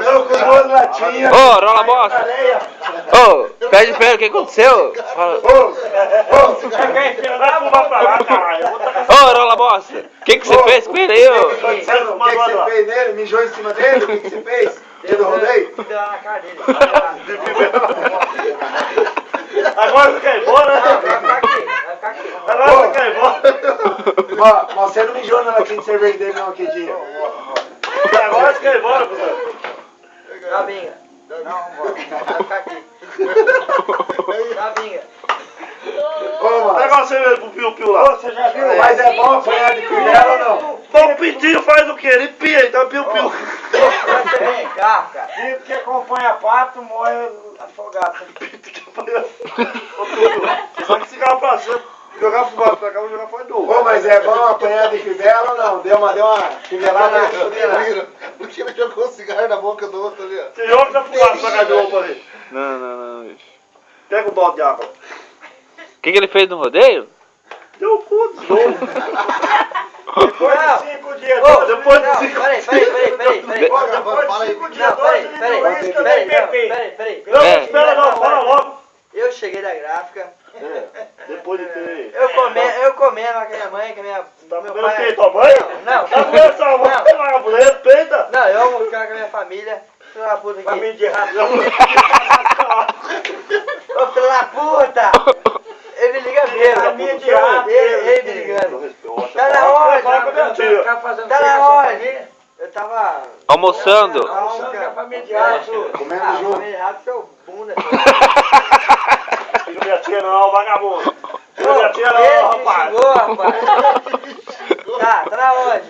Não, com 2 latinhas. Ô, rola bosta. Ô, pede pra ele o que aconteceu. Fala. Ô, rola bosta. O que você fez com ele aí, ô? O que você fez nele? Mijou em cima dele? O que você fez? Ele rodeio? Deu na cara dele. Agora você quer ir embora, Vai né? ficar aqui. Agora você quer ir embora. Mas você não mijou na latinha de cerveja dele não, que dia? Agora você quer ir embora, professor. Dá binga. Não, vamos embora. Vai ficar aqui. Dá binga. Pega você mesmo pro piu-piu lá. Você já viu? Mas é bom apanhar de fivela ou não? Então o pintinho faz o quê? Ele pia, então piu-piu. Vem cá, cara. Pinto que acompanha pato morre afogado. Só que se ficar pra cima, jogar fumado pra cá, vou jogar fora do Ô, mas é bom apanhar de fivela ou não? Deu uma fivelada na chuteira. Porque ele jogou cigarro na boca do outro ali, ó. Você joga essa fumada pra cá de roupa ali. Não, bicho. Pega um balde de água. O que ele fez no rodeio? Deu o cu de novo. Depois de 5 dias, Depois de 5 Peraí. depois de 5 dias, 2 ele deu isso que eu dei PP. Peraí. Não, espera não, fala logo. Eu cheguei da gráfica. Depois de ter... Eu comendo com a minha mãe, com a minha... Tá meu comendo pai... quem? Tua mãe? Não. Tá comendo sua mãe? Não, respeita. Não, eu amo ficar com a minha família. Filho da puta aqui. Família de rato. Ô, filho da puta! Ele me liga mesmo. Família de rato. Ele me ligando. Tá na hora. Tá na hora. Eu tava... Almoçando. Almoçando com a família de rato. Comendo Ah, junto. família de rato, seu bunda. Fica minha tia não, vagabundo. Fica Ô, minha tia ele não, me rapaz. xingou, rapaz. Tá na onde?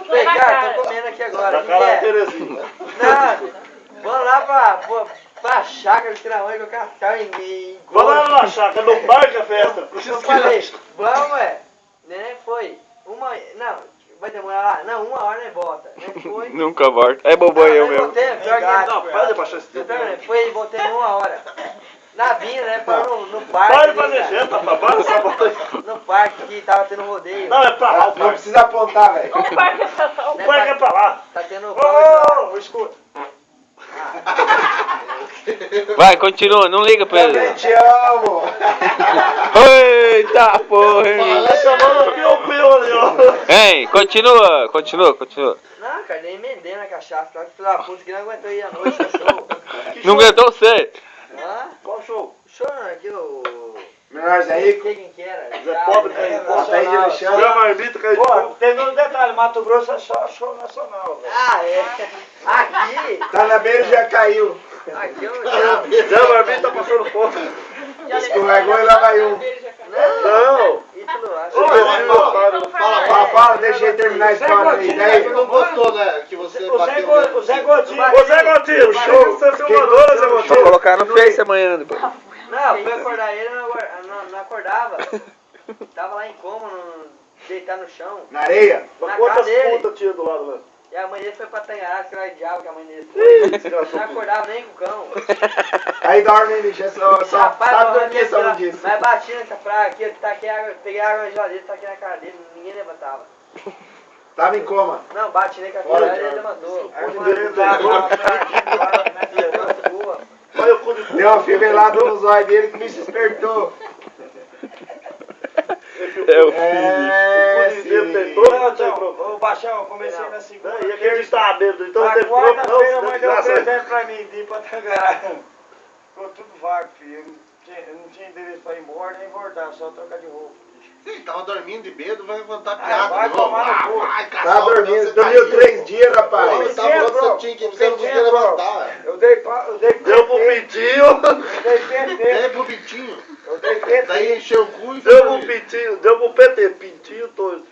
Falei, cara, tô comendo aqui agora. Da Que cara da é? Terezinha. Não, vamos lá pra chácara de tirar mãe com aquela carne e Vamos lá na chácara, no parque a festa. eu falei, vamos, neném foi. Não, vai demorar lá? Não, 1 hora nem volta. Nem foi. Nunca volta. É bobão eu mesmo. Voltei, pior que Não, para de baixar esse tempo. foi e voltei em 1 hora. Na vinha, né? Parou no parque. Para de ali, fazer cara. janta, rapaz. Para essa bota aí. No parque que tava tendo rodeio. Não, é pra lá o Não parque. precisa apontar, velho. O parque é pra lá. Tá tendo Ô, escuta. Vai, continua, não liga pra ele. Também te amo. Eita porra, hein? Tá chamando o piu-piu ali, ó. Hein, continua. Não, cara, nem emendei na cachaça. Claro que filho da puta que não aguentou ir à noite no show. Não aguentou você? Hã? Qual show? Show não, aqui o... Menor Zé Não Rico. sei quem que era. Zé Pobre, né? Zé Ataíde Alexandre. Zé Marmita, caiu de Pô, fogo. teve um detalhe, Mato Grosso é só show nacional, velho. Ah, é. Aqui. Tá na beira e já caiu. Aqui eu já... Zé Marmita tá passando fome. Escorregou e lá vai um. Não. Ítalo, acho. Ô, Fala, deixa ele terminar a história aí. Você Daí. não gostou, né? Que você O Zé bateu Godinho. Ô, Zé Gotinho, show. Você é filmador, Zé Vou Gotinho. colocar no Face amanhã. Depois. Não, fui acordar ele, não acordava. Tava lá em coma, deitar no chão. Na areia. Na Quantas casa dele. putas tinha do lado, né? E a mãe dele foi pra Tangará, que era diabo que a mãe dele foi. Não acordava nem com o cão. Aí dorme, bicho. É só Rapaz, sabe morrendo por que só não de disse. mas bati nessa praga aqui, eu taquei água, peguei água na geladeira, taquei na cara dele, ninguém levantava. Tava em coma. Não, bati nele com a Olha, cara, ele levantou. Boa. Olha o cu de Deu uma fivelada no zóio dele que o bicho despertou. É o É, Ele sim. tentou, não tem problema. Ô, Baixão, eu comecei na segunda. E aquele está bêbado, então Na tem problema. quarta-feira a Não, mãe deu um desgraça. presente pra mim, de ir pra Tangará. Ficou tudo vago, filho. Eu não tinha endereço pra ir embora, nem voltar, só trocar de roupa. Sim, tava dormindo de medo, vai levantar Ah, piada. vai tomar no cu. Tá dormindo. Dormiu 3 dias, rapaz. Você tá falando que você tinha que você não conseguia levantar. Eu dei Deu pro pintinho. Eu dei PT. É pro Bitinho. Eu dei PT. Daí encheu o cu e Deu foi. pro pintinho. Deu pro PT. Pintinho todo.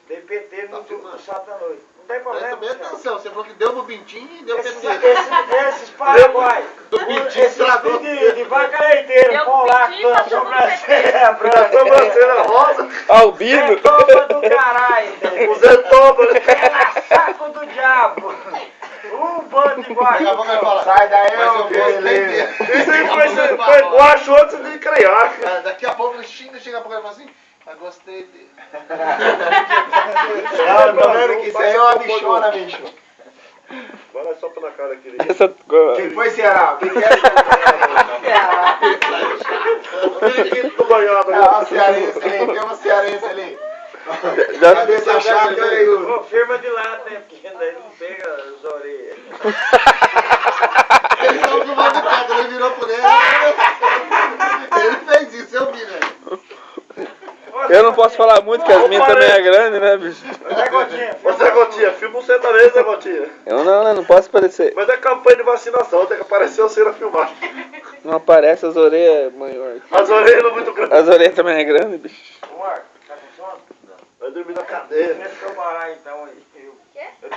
Dei PT no sábado à noite. Não tem Presta problema. bem atenção, você falou que deu pro Pintinho e deu Esses PT. Paraguai. Do Pintinho Esses estragou. de vaca leiteira. Deu Vão lá pintinho, com a tá dando sobrancelha A sobrancelha rosa. Albino. É toma do caralho. O Zé Toba. É saco do diabo. Bando de Daqui a pouco guarda. vai falar. Sai daí, Mas eu ô gostei beleza. dele. Isso aí foi guacho antes de criar. Daqui a pouco ele xinga, chega a pouco ele fala assim, mas gostei dele. Não, tô vendo que isso aí é uma bichona, bicho. Vai lá só na cara aqui. Essa... Quem foi, Ceará? Quem quer? Do banhado, Ah, o cearense ali, tem uma cearense ali. Já... Cabeça chata, olha aí. Ô, firma de lata, né? Porque daí não pega as orelhas. Ele tava filmando o teto, ele virou por ele. Ele fez isso, eu vi, velho. Eu não posso falar muito, que as minhas também é grande, né, bicho? Zé Gotinha, Ô Zé Gotinha, filma um sertanejo, Zé Gotinha. Eu não, né? Não posso aparecer. Mas é campanha de vacinação, tem que aparecer você na filmagem. Não aparece as orelhas maiores. As orelhas não muito grandes. As orelhas também é grande, bicho. Ô, Marco, tá com sono? Vai dormir na cadeia. Deixa eu parar então aí. Eu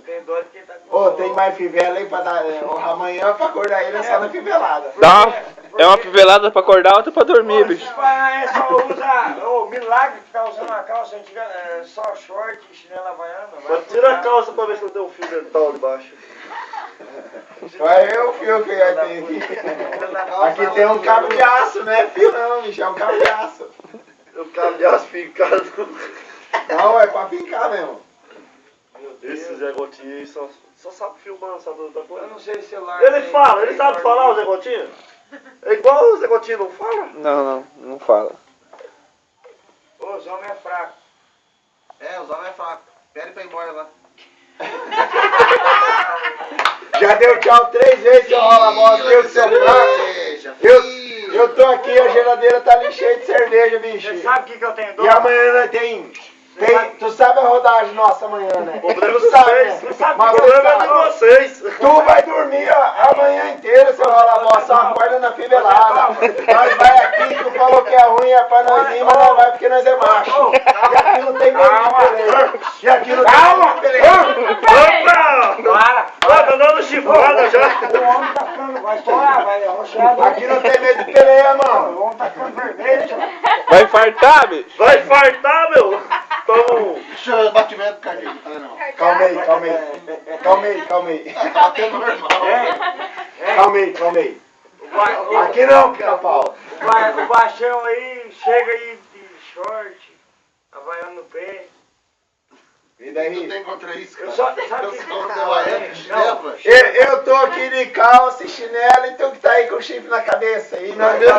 tenho dó de quem tá com Ô, tem mais fivela aí pra dar. Amanhã pra acordar ele é só na fivelada. Dá uma... É uma fivelada pra acordar, outra pra dormir, bicho. Se parar é só usar. Ô, milagre ficar usando a calça antiga, só short e chinela havaiana. Mas tira a calça pra ver se não tem um fio dental debaixo. Vai ver o fio que vai ter aqui. Aqui tem um cabo de aço, não é fio não, bicho, é um cabo de aço. O cabo de aço fincado. Não, é pra fincar mesmo. Esse Zé Gotinha aí só sabe filmar, não sabe outra Eu coisa. não sei se celular. Ele fala, ele sabe falar o Zé Gotinha? É igual o Zé Gotinha, não fala? Não fala. Ô, os homens é fraco. É, os homens é fraco. Pede pra ir embora lá. Já deu tchau 3 vezes, seu rola bola, deu seu prato. Eu tô aqui, a geladeira tá ali cheia de cerveja, bicho. Você sabe o que eu tenho dó? E amanhã nós tem. Tu sabe a rodagem nossa amanhã, né? O problema é Tu sabe, vocês. né? O Mas problema é de sabe. vocês. Tu vai dormir a manhã inteira, seu rola bola, só acorda na fivelada. Nós vai aqui, tu falou que é ruim, é pra nós ir, mas nós vai porque nós é macho. E aqui não tem medo de peleia. E aqui não tem medo de peleia. Opa! Para! Ó, tá dando chifrada já. O homem tá ficando, vai estourar, vai arrochar. Aqui não tem medo de peleia, mano. O homem tá ficando vermelho. Vai infartar, bicho? Vai fartar, meu. Toma um. Deixa eu batimento cardíaco, tá não? Calma aí. Calma aí. Tá até normal. Calma aí. Aqui não, pica-pau. O baixão aí chega aí de short, havaiano no pé. E Não daí? tem contra isso, cara. Eu só, sabe Eu o que sou de Havaiana, de chinelo. Eu tô aqui de calça e chinelo e tu que tá aí com o chifre na cabeça. E nós dois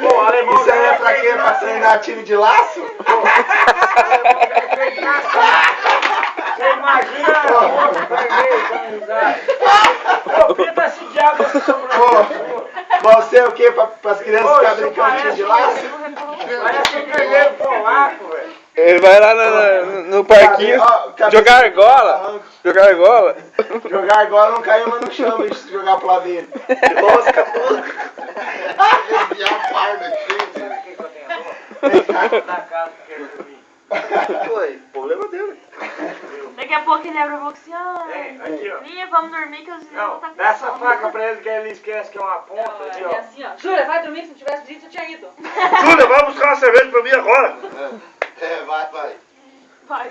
Pô, alemão, Isso aí é pra quê? Pra treinar tiro de laço? Você imagina o outro vermelho dando risada. Ô, pinta esse diabo esse sobrancelha. Você é o quê? Para as crianças ficarem brincando de tiro de laço? Parece um vermelho polaco, velho. Ele vai lá no parquinho jogar argola. Jogar argola. Jogar agora não caiu mais no chão, bicho, se jogar pro lado dele. Rosca tudo. E a parda aqui. Sabe o que eu tenho dó? Na casa que eu dormi. Foi, problema dele. Daqui a pouco ele abre a boca assim, ah, Aqui, ó. Linha, vamos dormir que os irmãos Não, tá com dá essa sono. faca pra ele que ele esquece que é uma ponta. Aqui, É ó. assim, ó. Júlia, vai dormir, se não tivesse dito, eu tinha ido. Júlia, vai buscar uma cerveja pra mim agora. Vai. Vai.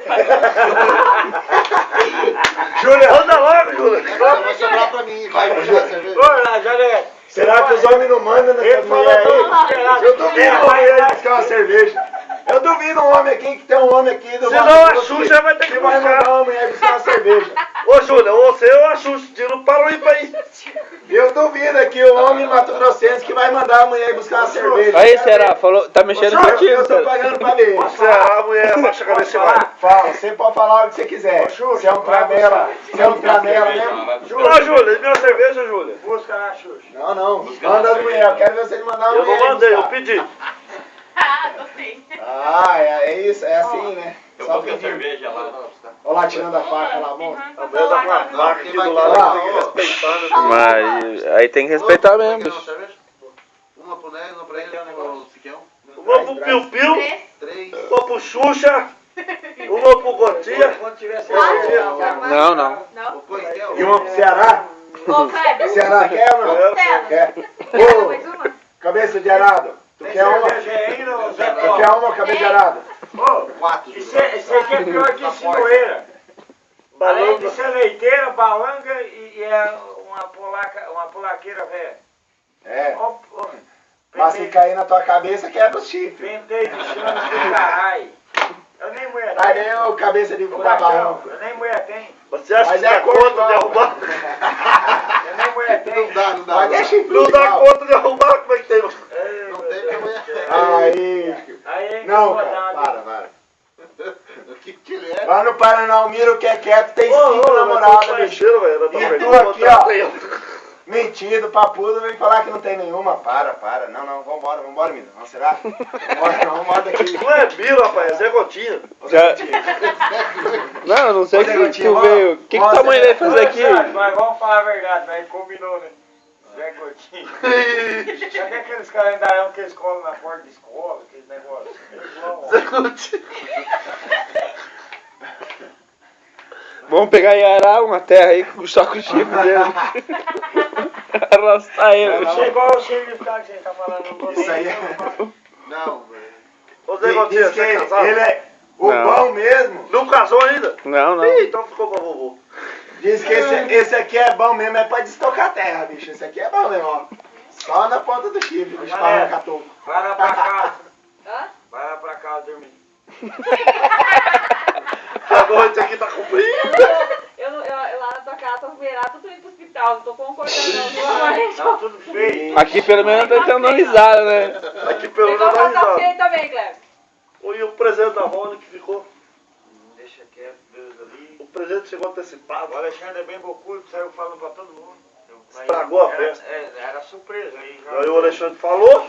Júlia, Anda logo, Júlia. Vai sobrar pra mim. Vai puxar a cerveja. Ô, lá, Janete. será que os homens não mandam nessa Ele falou mulher aí? tudo esperado. Eu duvido um homem aí buscar uma cerveja. Eu duvido um homem aqui que tem um homem aqui do Senão Mato a Grosso Xuxa vai ter que vai buscar. mandar uma mulher buscar uma cerveja. Ô, Júlia, você ou a Xuxa, tira o palo aí pra aí. Eu duvido aqui o homem mato-grossense que vai mandar a mulher buscar uma cerveja. Aí, Será, falou, tá mexendo contigo, Eu tô Será. pagando pra ver. Você, a mulher abaixa a cabeça e vai. Fala, você pode falar o que você quiser. Se é um tramela, mesmo. Ô, Júlia, minha cerveja, Júlia. Busca lá, Xuxa. Não, manda as mulheres. Eu quero ver vocês mandar uma Eu mulher. não mandei, eu buscar. pedi. Ah, gostei. Ah, é isso, é assim, né? Só pedir. cerveja lá. Olha lá, tirando a faca lá, bom. A mulher tá com a faca aqui do lado, tem que respeitar, né? Mas aí tem que respeitar mesmo, bicho. Uma pro Nélio, uma pra ele, uma pro Siquão. Uma pro Piu Piu, 3. uma pro Xuxa, uma pro Gotinha. Quando tiver cerveja. Não. Não? Ô, Siquão. E uma pro Ceará? Ô, Kleber. Ceará quer ou não? Marcelo. Quer. Quer mais uma? Cabeça de arado. Tu Tem quer uma? cerveja aí, não, Zé Tu Paulo? quer uma, cabeça de arado? Ô, 4. isso aqui é pior que sinueira. Além de ser leiteira, balanga e é uma polaqueira velha. É. Ó, ó, Mas se cair na tua cabeça, quebra o chifre. Pentei de chão do caralho. Eu nem mulher Aí tenho. nem o cabeça de Ô, fura barrão. Baixão, eu nem mulher tenho. Você acha Mas que é dá cor conta igual. de arrumar? Eu nem mulher tenho. Não dá, não dá. Mas é chifre Não dá legal. conta de arrumar, como é que tem? Ei, Não meu tem Deus como do é. céu. Aí. Aí, Não, que cara, rodado. para. O que ele é? Lá no Paraná, o Miro que é quieto, tem Ô, 5 ô, namoradas, mas bicho. cheiro, velho. E Tá tu aqui, ó. Mentido, papudo, vem falar que não tem nenhuma. Para. Não, vambora, Miro. Não, será? Vambora daqui. Não é Biro, rapaz, é Zé Gotinha. Já... Não, eu não sei o que tu veio. O que Mostra, tua mãe veio fazer aqui? Mas vamos falar a verdade, mas combinou, né? Zé Gotinho. Cadê aqueles calendários que eles colam na porta de escola, aqueles negócios? Zé Gotinha. Vamos pegar e arar uma terra aí só com o chifre dele. Arrastar ele. Não chegou o significado que você tá falando. Não Isso aí é. Não, velho. Ô, Zé Gotinha, Diz que você é casado? ele é o Não. bom mesmo. Não casou ainda? Não. Ih, então ficou com a vovô. Diz que esse aqui é bom mesmo, é pra destocar a terra, bicho. Esse aqui é bom mesmo, ó. Só na ponta do chifre, bicho, pra arrancar toco. Vai lá pra casa. Hã? Vai lá pra casa dormir. A noite aqui tá cumprindo. Eu lá na tua casa tô virado, tô indo pro hospital, não tô concordando não. Tá tudo feio. Aqui pelo menos tá tendo risada, né? Aqui pelo Tem menos que dá passar o risada. feio também, Cleber. E o presente da Rony que ficou? Deixa quieto, Deus ali. O presente chegou antecipado. O Alexandre é bem bocudo, saiu falando pra todo mundo. Estragou a Era- festa. Era surpresa aí. já. Aí o Alexandre falou,